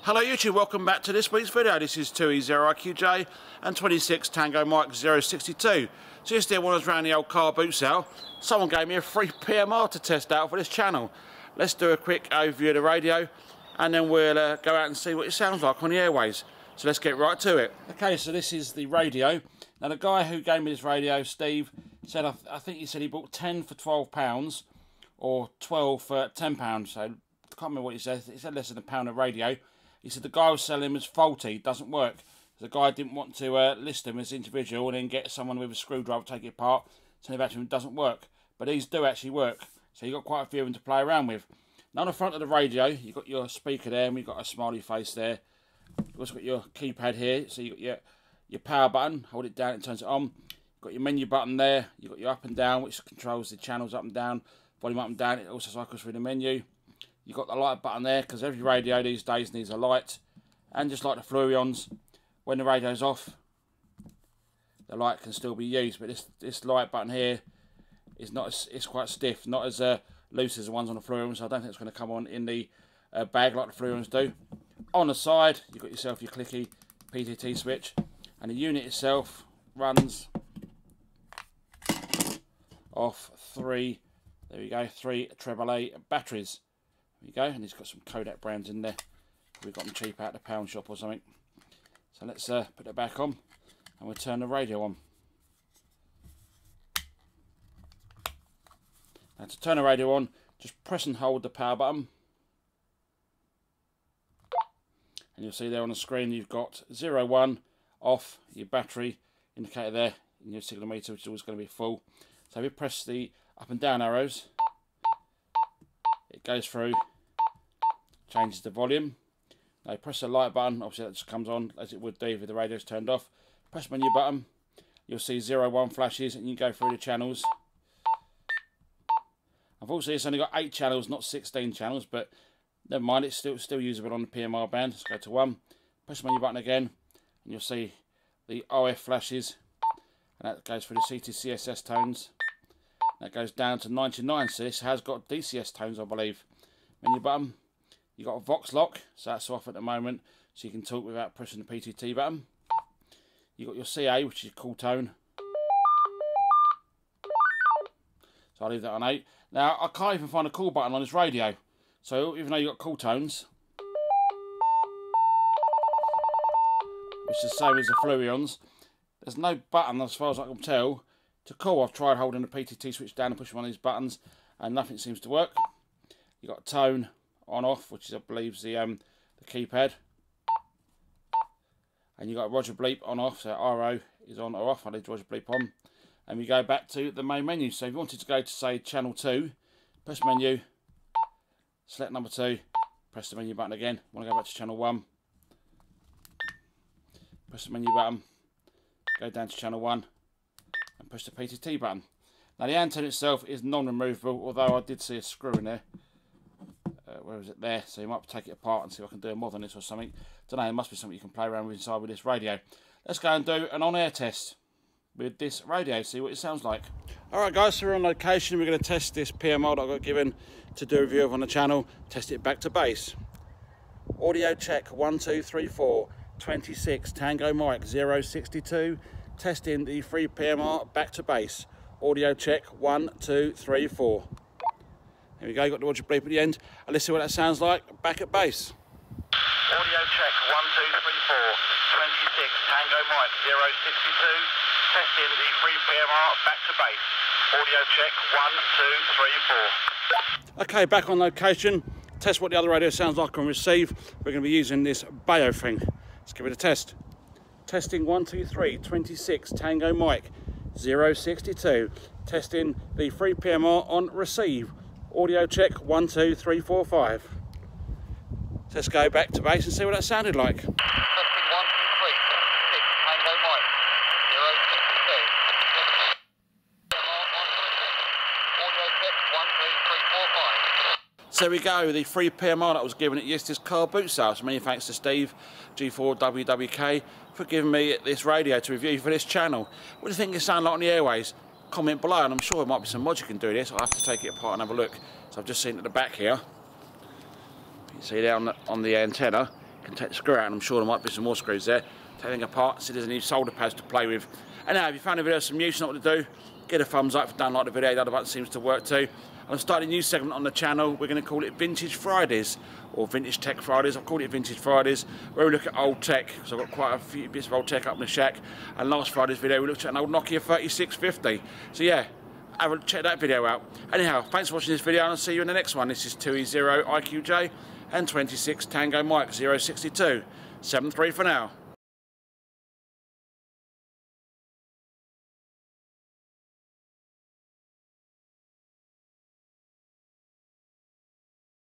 Hello YouTube, welcome back to this week's video. This is 2E0IQJ and 26 Tango Mike 062. So yesterday when I was around the old car boot sale, someone gave me a free PMR to test out for this channel. Let's do a quick overview of the radio and then we'll go out and see what it sounds like on the airways. So let's get right to it. Okay, so this is the radio. Now the guy who gave me this radio, Steve, said I think he said he bought 10 for £12 or 12 for £10. So I can't remember what he said. He said less than £1 a radio. He said the guy was selling him as faulty, it doesn't work. The guy didn't want to list them as individual and then get someone with a screwdriver to take it apart, send it back to him, it doesn't work. But these do actually work, so you've got quite a few of them to play around with. Now on the front of the radio, you've got your speaker there, and we've got a smiley face there. You've also got your keypad here, so you've got your power button, hold it down, it turns it on. You've got your menu button there, you've got your up and down, which controls the channels up and down, volume up and down, it also cycles through the menu. You've got the light button there, because every radio these days needs a light. And just like the Fluorions, when the radio's off, the light can still be used. But this light button here is not, it's quite stiff, not as loose as the ones on the Fluorions. So I don't think it's going to come on in the bag like the Fluorions do. On the side, you've got yourself your clicky PTT switch. And the unit itself runs off three AAA batteries. There you go, and it's got some Kodak brands in there. We've got them cheap out of the pound shop or something. So let's put it back on and we'll turn the radio on. Now to turn the radio on, just press and hold the power button. And you'll see there on the screen you've got 01 off, your battery indicator there, and your signal meter, which is always going to be full. So if you press the up and down arrows, it goes through, changes the volume. Now press the light button, obviously that just comes on as it would do if the radio's turned off. Press menu button, you'll see 01 flashes and you go through the channels. Unfortunately it's only got 8 channels, not 16 channels, but never mind, it's still usable on the PMR band. Let's go to 1, press the menu button again, and you'll see the OF flashes, and that goes through the CTCSS tones. That goes down to 99, so this has got DCS tones I believe. Menu button. You've got a Vox lock, so that's off at the moment, so you can talk without pressing the PTT button. You've got your CA, which is cool tone. So I'll leave that on 8. Now, I can't even find a call button on this radio. So even though you've got cool tones, which is the same as the Fluorions, there's no button, as far as I can tell, to call. I've tried holding the PTT switch down and pushing one of these buttons, and nothing seems to work. You've got tone on off, which is I believe the keypad, and you got Roger Bleep on off, so RO is on or off. I leave Roger Bleep on, and we go back to the main menu. So if you wanted to go to say channel 2, press menu, select number 2, press the menu button again. Want to go back to channel 1, press the menu button, go down to channel 1 and push the PTT button. Now the antenna itself is non-removable, although I did see a screw in there. Where is it there? So you might take it apart and see if I can do a mod on this or something. Don't know, there must be something you can play around with inside with this radio. Let's go and do an on-air test with this radio, see what it sounds like. Alright guys, so we're on location. We're going to test this PMR that I got given to do a review of on the channel. Test it back to base. Audio check 1, 2, 3, 4. 26 Tango Mike 062. Testing the free PMR back to base. Audio check 1, 2, 3, 4. There we go, got the Roger Bleep at the end. And let's see what that sounds like back at base. Audio check 1, 2, 3, 4. 26 Tango Mike 062. Testing the free PMR back to base. Audio check 1, 2, 3, 4. Okay, back on location. Test what the other radio sounds like on receive. We're going to be using this Bayo thing. Let's give it a test. Testing 1, 2, 3. 26 Tango Mike 062. Testing the free PMR on receive. Audio check 1, 2, 3, 4, 5. Let's go back to base and see what that sounded like. Testing 1, 2, 3, 26 Tango Mike 062. Audio check 1, 2, 3, 4, 5. So there we go, the free PMR that was given at yesterday's car boot sale. So many thanks to Steve, G4WWK, for giving me this radio to review for this channel. What do you think it sounds like on the airways? Comment below, and I'm sure there might be some mods you can do this. I'll have to take it apart and have a look. So I've just seen at the back here, you see there on the antenna, Can take the screw out, and I'm sure there might be some more screws there. Taking apart, see there's any solder pads to play with. And now, if you found the video some use, you know what to do. Get a thumbs up if you don't like the video. The other button seems to work too. I've started a new segment on the channel. We're going to call it Vintage Fridays, or Vintage Tech Fridays. I've called it Vintage Fridays, where we look at old tech. So I've got quite a few bits of old tech up in the shack. And last Friday's video, we looked at an old Nokia 3650. So yeah, check that video out. Anyhow, thanks for watching this video, and I'll see you in the next one. This is 2E0 IQJ and 26 Tango Mike 062. 7-3 for now.